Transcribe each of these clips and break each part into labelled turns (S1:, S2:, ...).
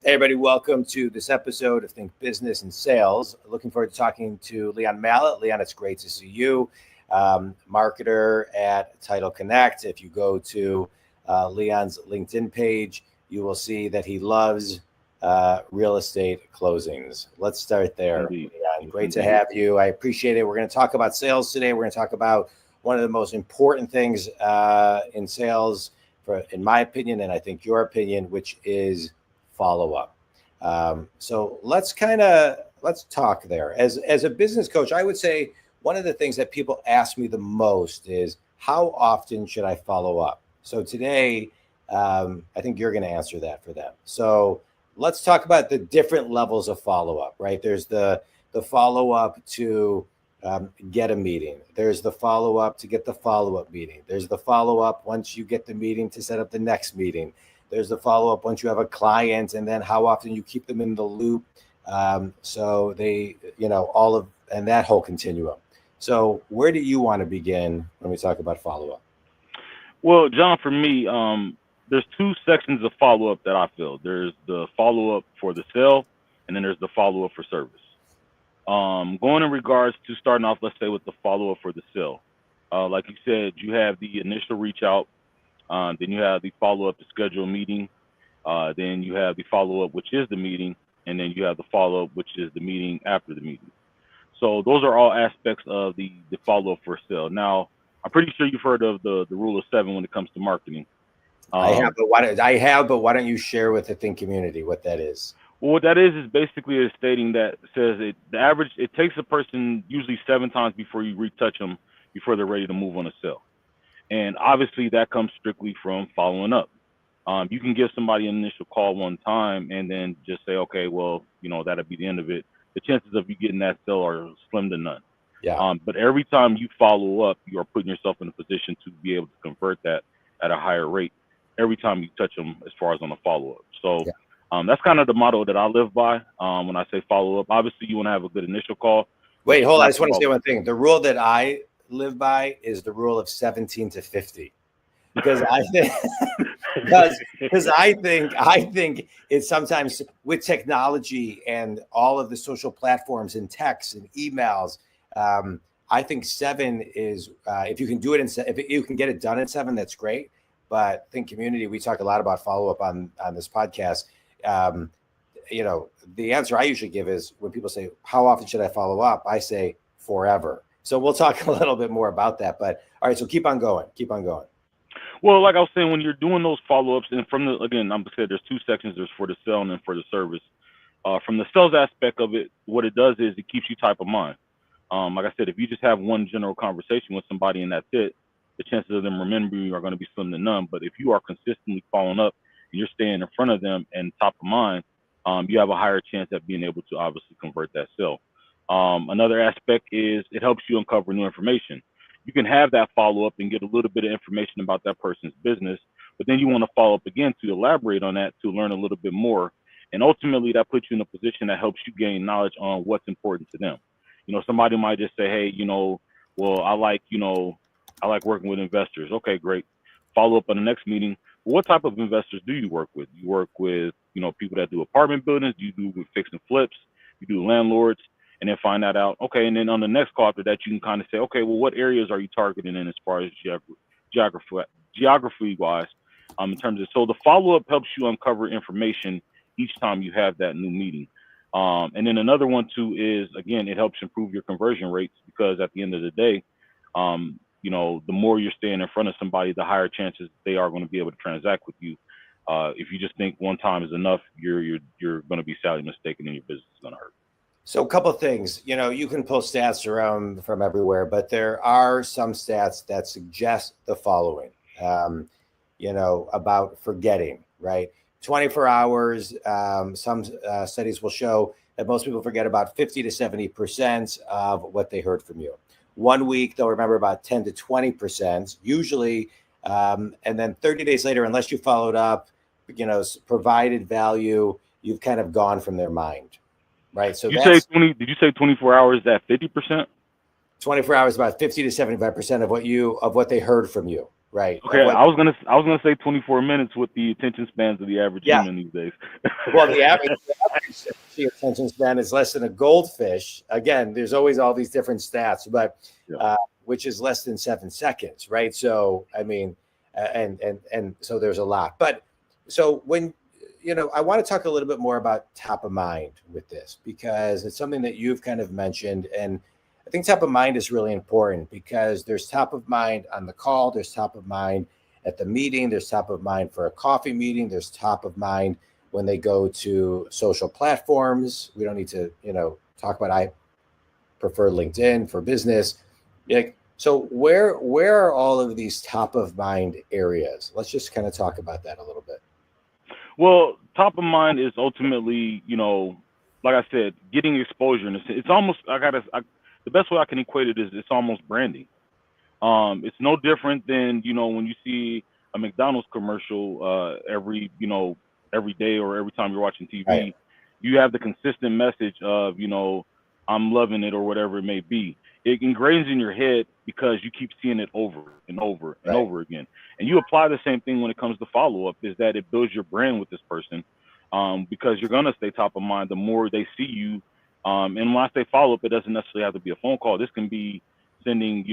S1: Hey, everybody, welcome to this episode of Think Business and Sales. Looking forward to talking to Leon Mallett. Leon, it's great to see you. Marketer at Title Connect. If you go to Leon's LinkedIn page, you will see that he loves real estate closings. Let's start there. Leon, great to have you. I appreciate it. We're going to talk about sales today. We're going to talk about one of the most important things in sales, in my opinion, and I think your opinion, which is follow-up. So let's talk there. As a business coach, I would say one of the things that people ask me the most is, how often should I follow up? So today, I think you're going to answer that for them. So let's talk about the different levels of follow-up, right? There's the follow-up to get a meeting. There's the follow-up to get the follow-up meeting. There's the follow-up once you get the meeting to set up the next meeting. There's the follow-up once you have a client, and then how often you keep them in the loop. So they, and that whole continuum. So where do you want to begin when we talk about follow-up?
S2: Well, John, for me, there's two sections of follow-up that I feel. There's the follow-up for the sale, and then there's the follow-up for service. Going in regards to starting off, let's say with the follow-up for the sale. Like you said, you have the initial reach out. Then you have the follow-up to schedule a meeting. Then you have the follow-up, which is the meeting. And then you have the follow-up, which is the meeting after the meeting. So those are all aspects of the follow-up for sale. Now, I'm pretty sure you've heard of the rule of 7 when it comes to marketing.
S1: I have, but why don't you share with the Think community what that is?
S2: Well, what that is basically a stating that says it takes a person usually 7 times before you retouch them before they're ready to move on a sale. And obviously that comes strictly from following up. You can give somebody an initial call one time and then just say, okay, well, that'll be the end of it. The chances of you getting that sale are slim to none.
S1: Yeah.
S2: But every time you follow up, you are putting yourself in a position to be able to convert that at a higher rate every time you touch them as far as on a follow-up. So that's kind of the motto that I live by when I say follow up. Obviously, you want to have a good initial call.
S1: Wait, hold on. I just want to say one thing. The rule that I live by is the rule of 17 to 50, because I think because I think it's sometimes with technology and all of the social platforms and texts and emails. I think 7 is if you can do it if you can get it done in 7, that's great. But Think community, we talk a lot about follow up on this podcast. The answer I usually give is when people say, how often should I follow up? I say forever. So we'll talk a little bit more about that. But all right, so keep on going.
S2: Well, like I was saying, when you're doing those follow-ups, and I'm saying there's 2 sections. There's for the sale and then for the service. From the sales aspect of it, what it does is it keeps you top of mind. Like I said, if you just have one general conversation with somebody and that's it, the chances of them remembering you are going to be slim to none. But if you are consistently following up and you're staying in front of them and top of mind, you have a higher chance at being able to obviously convert that sale. Another aspect is it helps you uncover new information. You can have that follow up and get a little bit of information about that person's business, but then you want to follow up again to elaborate on that, to learn a little bit more. And ultimately that puts you in a position that helps you gain knowledge on what's important to them. Somebody might just say, hey, well, I like working with investors. Okay, great. Follow up on the next meeting. Well, what type of investors do you work with? You work with, people that do apartment buildings, you do with fix and flips, you do landlords. And then find that out. Okay, and then on the next call after that, you can kind of say, okay, well, what areas are you targeting in as far as geography-wise, in terms of, so the follow-up helps you uncover information each time you have that new meeting. And then another one too is, again, it helps improve your conversion rates, because at the end of the day, the more you're staying in front of somebody, the higher chances they are going to be able to transact with you. If you just think one time is enough, you're going to be sadly mistaken and your business is going to hurt.
S1: So a couple of things, you can pull stats around from everywhere, but there are some stats that suggest the following, about forgetting, right? 24 hours, some studies will show that most people forget about 50 to 70% of what they heard from you. 1 week, they'll remember about 10 to 20%, usually, and then 30 days later, unless you followed up, provided value, you've kind of gone from their mind. Right. So
S2: did you say 24 hours at 50%?
S1: 24 hours, about 50 to 75% of what they heard from you. right?
S2: Okay, I was gonna say 24 minutes with the attention spans of the average
S1: Yeah.
S2: human these days.
S1: Well, the average attention span is less than a goldfish. Again, there's always all these different stats, but
S2: Yeah.
S1: which is less than 7 seconds, right? So, I mean, and so there's a lot. But so when I want to talk a little bit more about top of mind with this because it's something that you've kind of mentioned, and I think top of mind is really important because there's top of mind on the call, there's top of mind at the meeting, there's top of mind for a coffee meeting, there's top of mind when they go to social platforms. We don't need to, talk about, I prefer LinkedIn for business. Like, so where are all of these top of mind areas? Let's just kind of talk about that a little bit.
S2: Well, top of mind is ultimately, like I said, getting exposure. And it's almost, the best way I can equate it is it's almost branding. It's no different than, when you see a McDonald's commercial every day or every time you're watching TV,
S1: Right.
S2: you have the consistent message of, I'm loving it or whatever it may be. It ingrains in your head because you keep seeing it over and over and
S1: Right.
S2: over again. And you apply the same thing when it comes to follow-up, is that it builds your brand with this person, because you're going to stay top of mind the more they see you. And when I say follow-up, it doesn't necessarily have to be a phone call. This can be sending,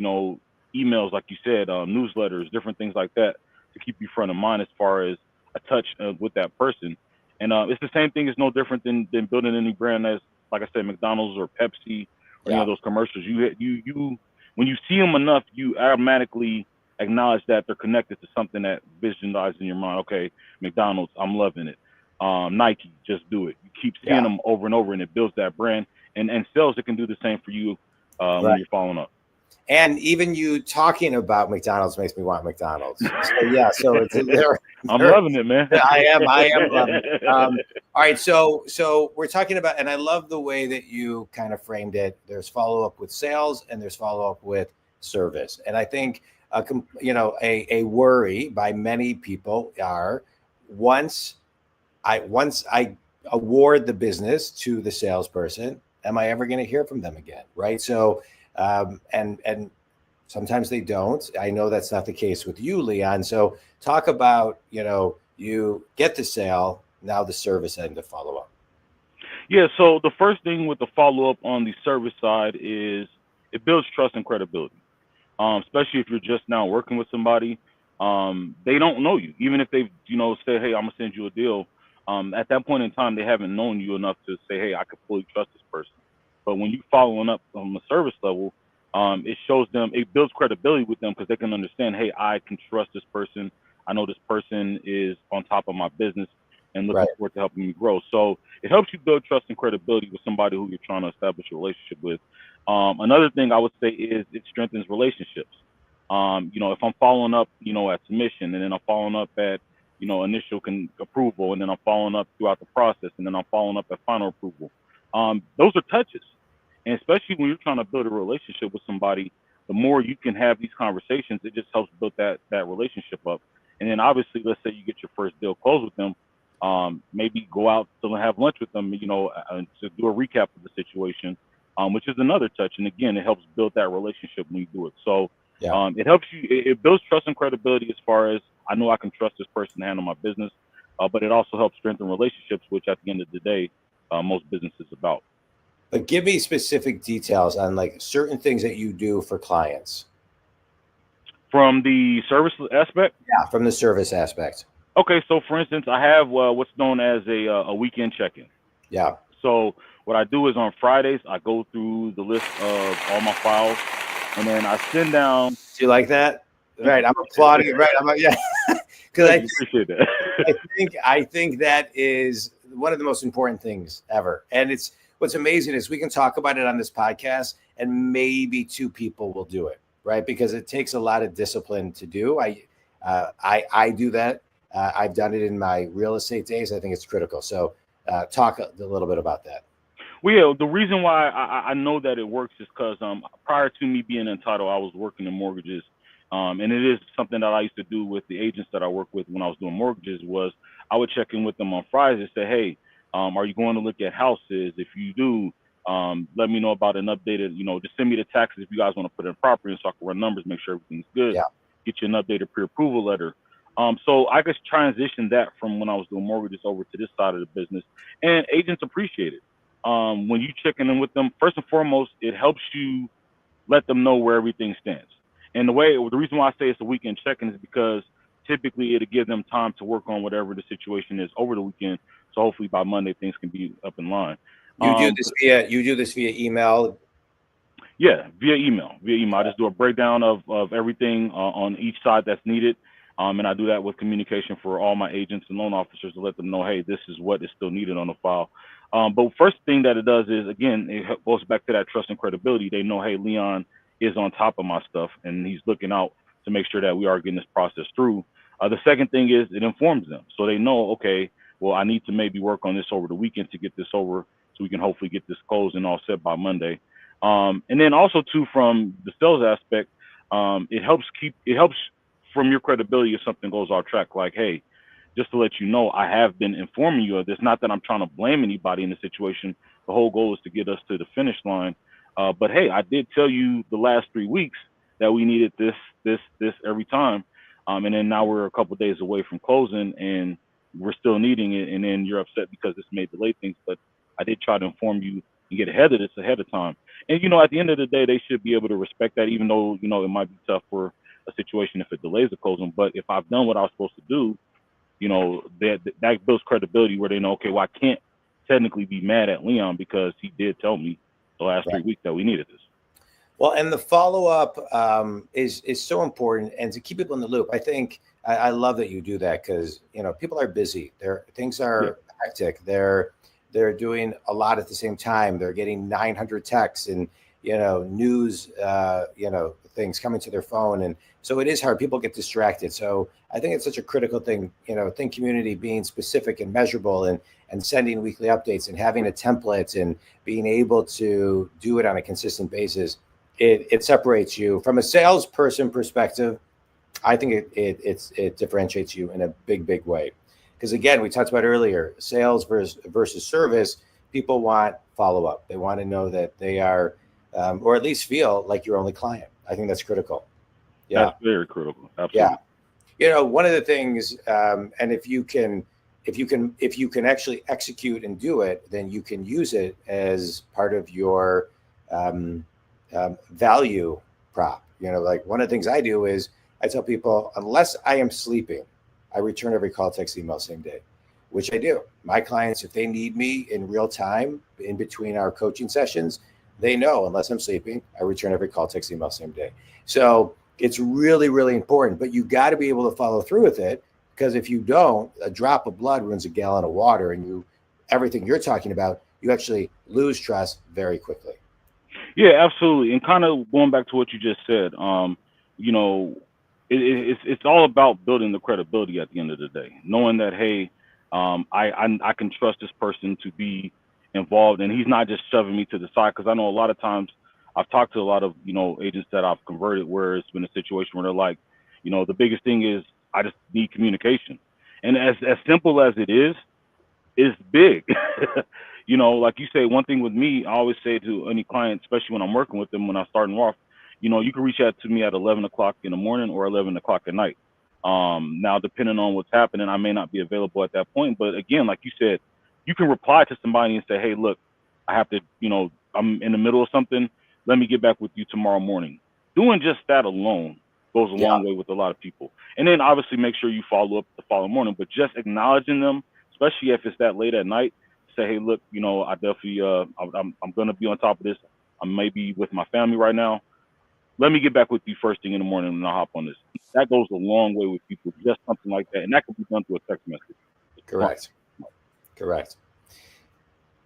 S2: emails, like you said, newsletters, different things like that to keep you front of mind as far as a touch with that person. And it's the same thing. It's no different than building any brand as, like I said, McDonald's or Pepsi or any of those commercials. You when you see them enough, you automatically acknowledge that they're connected to something that visualizes in your mind. Okay, McDonald's, I'm loving it. Nike, just do it. You keep seeing them over and over, and it builds that brand. And sales, it can do the same for you when you're following up.
S1: And even you talking about McDonald's makes me want McDonald's. So yeah, so it's
S2: I'm loving it, man.
S1: I am loving it. All right, so we're talking about, and I love the way that you kind of framed it. There's follow up with sales, and there's follow up with service. And I think a worry by many people are once I award the business to the salesperson, am I ever going to hear from them again? Right. So and sometimes they don't. I know that's not the case with you, Leon. So talk about, you get the sale, now the service end to follow up.
S2: Yeah. So the first thing with the follow up on the service side is it builds trust and credibility, especially if you're just now working with somebody. They don't know you, even if they, say, hey, I'm gonna send you a deal. At that point in time, they haven't known you enough to say, hey, I could fully trust this person. But when you following up on the service level, it shows them, it builds credibility with them because they can understand, hey, I can trust this person. I know this person is on top of my business and looking forward to helping me grow. So it helps you build trust and credibility with somebody who you're trying to establish a relationship with. Another thing I would say is it strengthens relationships. If I'm following up, at submission, and then I'm following up at, initial approval, and then I'm following up throughout the process, and then I'm following up at final approval. Those are touches. And especially when you're trying to build a relationship with somebody, the more you can have these conversations, it just helps build that relationship up. And then obviously, let's say you get your first deal closed with them, maybe go out to have lunch with them, to do a recap of the situation, which is another touch. And again, it helps build that relationship when you do it. So it helps you, it builds trust and credibility as far as I know I can trust this person to handle my business, but it also helps strengthen relationships, which at the end of the day, most business is about.
S1: But give me specific details on like certain things that you do for clients.
S2: From the service aspect?
S1: Yeah, from the service aspect.
S2: Okay, so for instance, I have what's known as a weekend check-in.
S1: Yeah.
S2: So what I do is on Fridays, I go through the list of all my files, and then I send down.
S1: Do you like that? Right, I'm applauding it. Right, yeah, because I
S2: appreciate that.
S1: I think that is one of the most important things ever, and it's what's amazing is we can talk about it on this podcast, and maybe 2 people will do it, right? Because it takes a lot of discipline to do. I do that. I've done it in my real estate days. I think it's critical. So talk a little bit about that.
S2: Well, yeah, the reason why I know that it works is because prior to me being entitled, I was working in mortgages. And it is something that I used to do with the agents that I work with when I was doing mortgages was I would check in with them on Fridays and say, hey, are you going to look at houses? If you do, let me know about an updated, just send me the taxes if you guys want to put in property so I can run numbers, make sure everything's good.
S1: Yeah.
S2: get you an updated pre-approval letter. So I just transitioned that from when I was doing mortgages over to this side of the business, and agents appreciate it. When you checking in with them, first and foremost, it helps you let them know where everything stands. And the reason why I say it's a weekend check-in is because typically it'll give them time to work on whatever the situation is over the weekend. So hopefully by Monday things can be up in line.
S1: You do this via email.
S2: Yeah, via email. I just do a breakdown of everything on each side that's needed. And I do that with communication for all my agents and loan officers to let them know, hey, this is what is still needed on the file. But first thing that it does is, again, it goes back to that trust and credibility. They know, hey, Leon is on top of my stuff, and he's looking out to make sure that we are getting this process through. The second thing is it informs them. So they know, okay, well, I need to maybe work on this over the weekend to get this over so we can hopefully get this closed and all set by Monday. And then also, too, from the sales aspect, it helps from your credibility if something goes off track, like, hey, just to let you know, I have been informing you of this. Not that I'm trying to blame anybody in the situation. The whole goal is to get us to the finish line. But hey, I did tell you the last 3 weeks that we needed this every time. And then now we're a couple of days away from closing and we're still needing it. And then you're upset because this may delay things. But I did try to inform you and get ahead of this ahead of time. And, at the end of the day, they should be able to respect that, even though, it might be tough for a situation if it delays the closing. But if I've done what I was supposed to do, that builds credibility where they know, okay, well, I can't technically be mad at Leon because he did tell me the last 3 weeks that we needed this.
S1: Well, and the follow-up is so important, and to keep people in the loop. I think I love that you do that because, people are busy. Things are hectic. They're doing a lot at the same time. They're getting 900 texts and, news, things coming to their phone. And so it is hard. People get distracted. So I think it's such a critical thing, Think Community being specific and measurable and sending weekly updates and having a template and being able to do it on a consistent basis. It separates you from a salesperson perspective. I think it differentiates you in a big way. Because again, we talked about earlier, sales versus service. People want follow-up. They want to know that they are, or at least feel like your only client. I think that's critical. Yeah,
S2: that's very critical. Absolutely.
S1: Yeah, one of the things, and if you can actually execute and do it, then you can use it as part of your value prop. Like one of the things I do is I tell people, unless I am sleeping, I return every call, text, email, same day, which I do. My clients, if they need me in real time in between our coaching sessions, they know unless I'm sleeping, I return every call, text, email, same day. So it's really, really important, but you got to be able to follow through with it, because if you don't, a drop of blood ruins a gallon of water, and everything you're talking about, you actually lose trust very quickly.
S2: Yeah, absolutely. And kind of going back to what you just said, it's all about building the credibility at the end of the day, knowing that, hey, I can trust this person to be involved, and he's not just shoving me to the side. Because I know a lot of times I've talked to a lot of agents that I've converted where it's been a situation where they're like, the biggest thing is I just need communication, and as simple as it is big. Like you say, one thing with me, I always say to any client, especially when I'm working with them, when I start them off, you can reach out to me at 11 o'clock in the morning or 11 o'clock at night. Now, depending on what's happening, I may not be available at that point. But again, like you said, you can reply to somebody and say, hey, look, I have to, I'm in the middle of something. Let me get back with you tomorrow morning. Doing just that alone goes a long way with a lot of people. And then obviously make sure you follow up the following morning, but just acknowledging them, especially if it's that late at night, say, hey, look, I definitely, I'm going to be on top of this. I may be with my family right now. Let me get back with you first thing in the morning and I'll hop on this. That goes a long way with people, just something like that. And that can be done through a text message.
S1: Correct.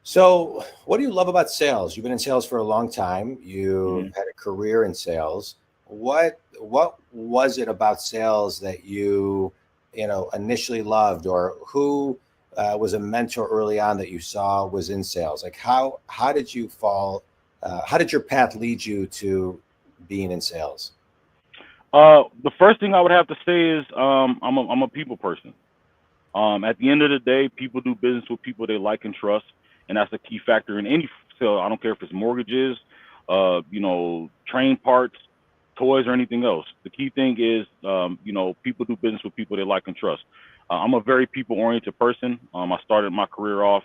S1: So what do you love about sales? You've been in sales for a long time. You've had a career in sales. What was it about sales that you initially loved, or who was a mentor early on that you saw was in sales? Like how did you fall? How did your path lead you to being in sales?
S2: The first thing I would have to say is I'm a people person. At the end of the day, people do business with people they like and trust, and that's a key factor in any sale. I don't care if it's mortgages, train parts, toys or anything else. The key thing is, people do business with people they like and trust. I'm a very people-oriented person. I started my career off,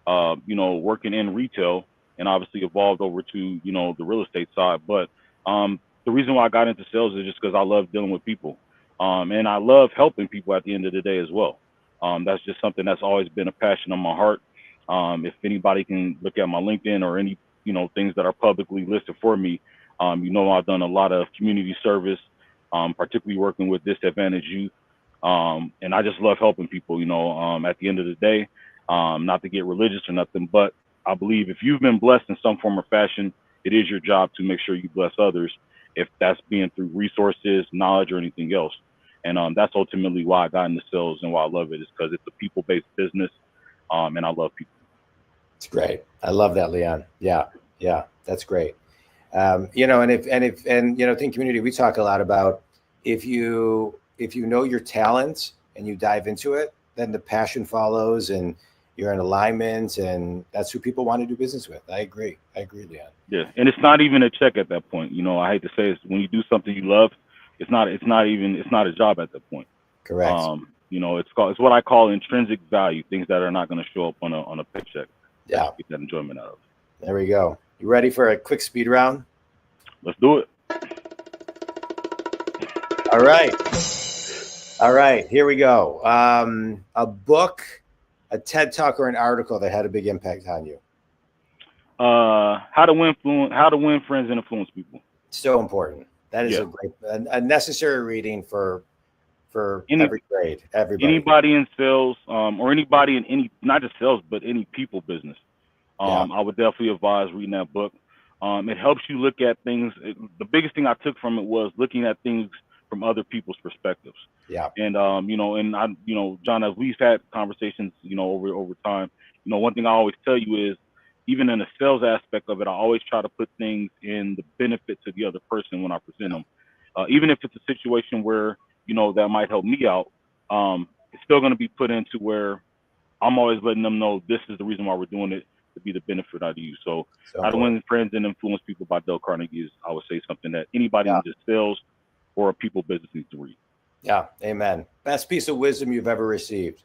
S2: working in retail, and obviously evolved over to, the real estate side. But the reason why I got into sales is just because I love dealing with people, and I love helping people at the end of the day as well. That's just something that's always been a passion on my heart. If anybody can look at my LinkedIn or any, things that are publicly listed for me, I've done a lot of community service, particularly working with disadvantaged youth. And I just love helping people, at the end of the day, not to get religious or nothing, but I believe if you've been blessed in some form or fashion, it is your job to make sure you bless others, if that's being through resources, knowledge, or anything else. And that's ultimately why I got into sales and why I love it, is because it's a people-based business, and I love people.
S1: It's great. I love that, Leon. Yeah, that's great. Think community, we talk a lot about if you know your talents and you dive into it, then the passion follows and you're in alignment, and that's who people want to do business with. I agree, Leon.
S2: Yeah, and it's not even a check at that point. I hate to say it, when you do something you love, it's not a job at that point.
S1: Correct.
S2: It's what I call intrinsic value, things that are not going to show up on a paycheck.
S1: Yeah,
S2: get that enjoyment out of.
S1: There we go. You ready for a quick speed round?
S2: Let's do it.
S1: All right. Here we go. A book, a TED Talk, or an article that had a big impact on you.
S2: How to win friends and influence people.
S1: So important. That is a necessary reading for every grade, everybody.
S2: Anybody in sales, or anybody in any, not just sales, but any people business. I would definitely advise reading that book. It helps you look at things. The biggest thing I took from it was looking at things from other people's perspectives.
S1: Yeah.
S2: And John, as we've had conversations, over time, one thing I always tell you is, even in the sales aspect of it, I always try to put things in the benefit to the other person when I present them. Even if it's a situation where, that might help me out, it's still going to be put into where I'm always letting them know this is the reason why we're doing it, to be the benefit out of you. So How to Win Friends and Influence People by Dale Carnegie is, I would say, something that anybody in just sales or a people business needs to read.
S1: Yeah. Amen. Best piece of wisdom you've ever received?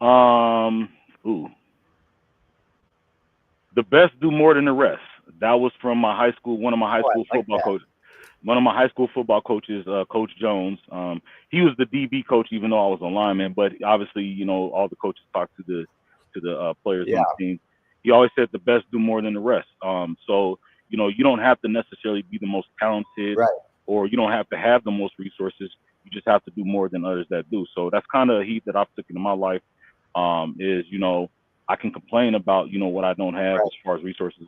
S2: The best do more than the rest. That was from my high school, one of my high school football coaches. One of my high school football coaches, Coach Jones. He was the DB coach, even though I was a lineman. But obviously, all the coaches talk to the players on the team. He always said the best do more than the rest. So you don't have to necessarily be the most talented, or you don't have to have the most resources. You just have to do more than others that do. So that's kind of a heat that I've taken in my life. Is I can complain about what I don't have as far as resources,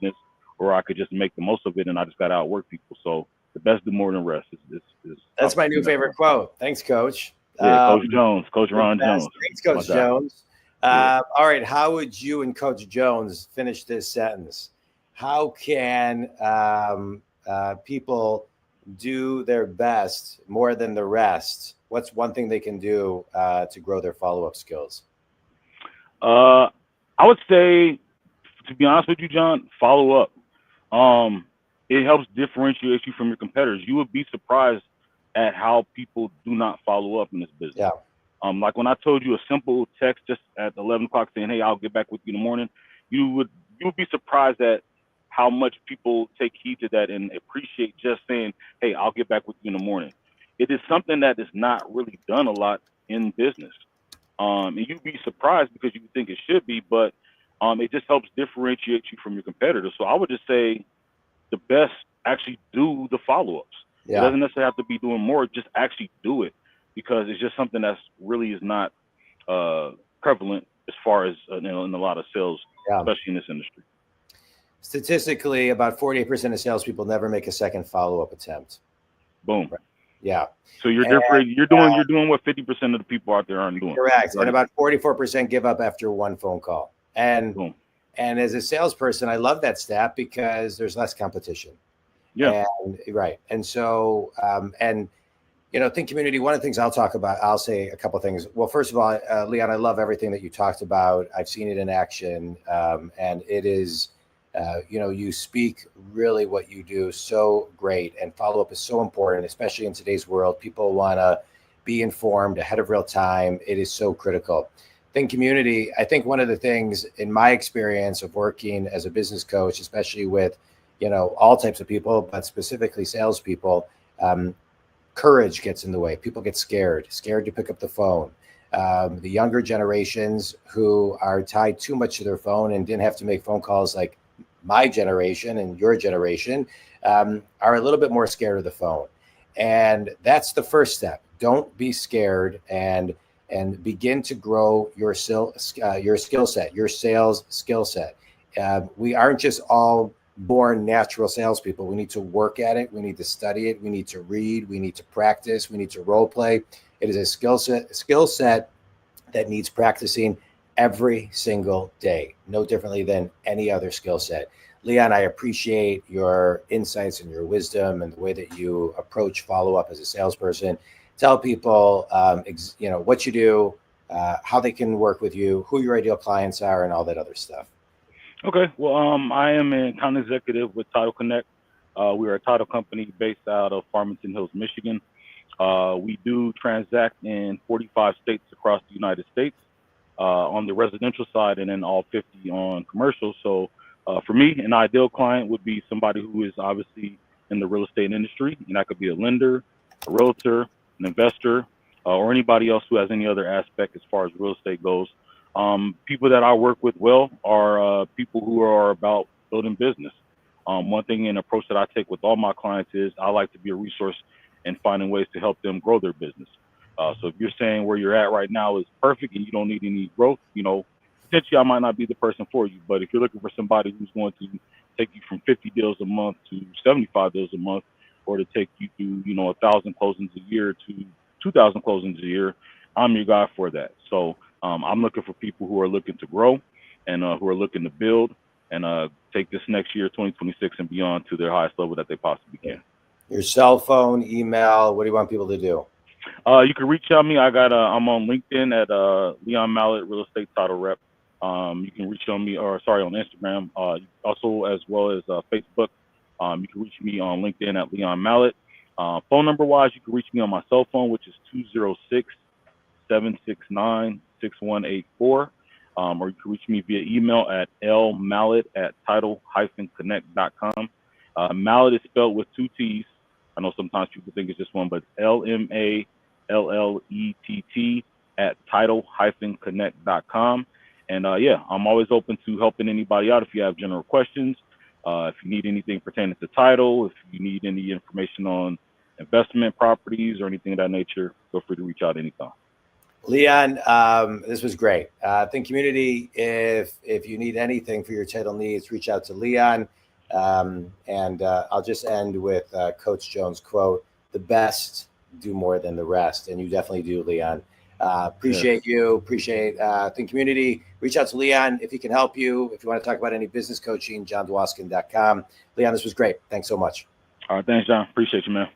S2: or I could just make the most of it, and I just got to outwork people. So the best do more than the rest.
S1: That's my new favorite quote. Thanks, Coach.
S2: Yeah, Coach Jones, Coach Ron Jones.
S1: Thanks, Coach Jones. All right, how would you and Coach Jones finish this sentence? How can people do their best more than the rest? What's one thing they can do to grow their follow-up skills?
S2: I would say, to be honest with you, John, follow up. It helps differentiate you from your competitors. You would be surprised at how people do not follow up in this business.
S1: Yeah.
S2: Like when I told you a simple text just at 11 o'clock saying, "Hey, I'll get back with you in the morning," you would be surprised at how much people take heed to that and appreciate just saying, "Hey, I'll get back with you in the morning." It is something that is not really done a lot in business. And you'd be surprised because you think it should be, but it just helps differentiate you from your competitors. So I would just say the best actually do the follow-ups. It doesn't necessarily have to be doing more, just actually do it, because it's just something that's really is not prevalent as far as in a lot of sales, especially in this industry.
S1: Statistically, about 48% of salespeople never make a second follow-up attempt.
S2: Boom.
S1: Right. Yeah.
S2: So you're different. You're doing what 50% of the people out there aren't doing.
S1: Correct. Right. And about 44% give up after one phone call. And
S2: boom.
S1: And as a salesperson, I love that stat because there's less competition.
S2: Yeah.
S1: And so, think community, one of the things I'll say a couple of things. Well, first of all, Leon, I love everything that you talked about. I've seen it in action. And it is You speak really what you do so great, and follow-up is so important, especially in today's world. People want to be informed ahead of real time. It is so critical. Think community. I think one of the things in my experience of working as a business coach, especially with, all types of people, but specifically salespeople, courage gets in the way. People get scared to pick up the phone. The younger generations who are tied too much to their phone and didn't have to make phone calls like my generation and your generation, are a little bit more scared of the phone. And that's the first step. Don't be scared, and begin to grow your skill set, your sales skill set. We aren't just all born natural salespeople. We need to work at it. We need to study it. We need to read. We need to practice. We need to role play. It is a skill set that needs practicing every single day, no differently than any other skill set. Leon, I appreciate your insights and your wisdom and the way that you approach follow-up as a salesperson. Tell people, what you do, how they can work with you, who your ideal clients are, and all that other stuff.
S2: Okay. Well, I am an account executive with Title Connect. We are a title company based out of Farmington Hills, Michigan. We do transact in 45 states across the United States on the residential side, and then all 50 on commercial. So for me, an ideal client would be somebody who is obviously in the real estate industry, and that could be a lender, a realtor, an investor, or anybody else who has any other aspect as far as real estate goes. People that I work with well are people who are about building business. One thing and approach that I take with all my clients is I like to be a resource and finding ways to help them grow their business. So if you're saying where you're at right now is perfect and you don't need any growth, potentially I might not be the person for you. But if you're looking for somebody who's going to take you from 50 deals a month to 75 deals a month, or to take you through, 1,000 closings a year to 2,000 closings a year, I'm your guy for that. So I'm looking for people who are looking to grow and who are looking to build and take this next year, 2026 and beyond, to their highest level that they possibly can.
S1: Your cell phone, email, what do you want people to do?
S2: You can reach out to me. I'm on LinkedIn at Leon Mallett, Real Estate Title Rep. You can reach on me, on Instagram, also as well as Facebook. You can reach me on LinkedIn at Leon Mallett. Phone number wise, you can reach me on my cell phone, which is 206-769-6184. Or you can reach me via email at lmallett@title-connect.com. Mallett is spelled with two T's. I know sometimes people think it's just one, but it's LMALLETT@title-connect.com. And I'm always open to helping anybody out if you have general questions. If you need anything pertaining to title, if you need any information on investment properties or anything of that nature, feel free to reach out anytime.
S1: Leon, this was great. Think community, if you need anything for your title needs, reach out to Leon. And I'll just end with Coach Jones' quote: "The best do more than the rest," and you definitely do, Leon. Appreciate you. Appreciate Think community. Reach out to Leon if he can help you. If you want to talk about any business coaching, johndwaskin.com. Leon, this was great. Thanks so much.
S2: All right. Thanks, John. Appreciate you, man.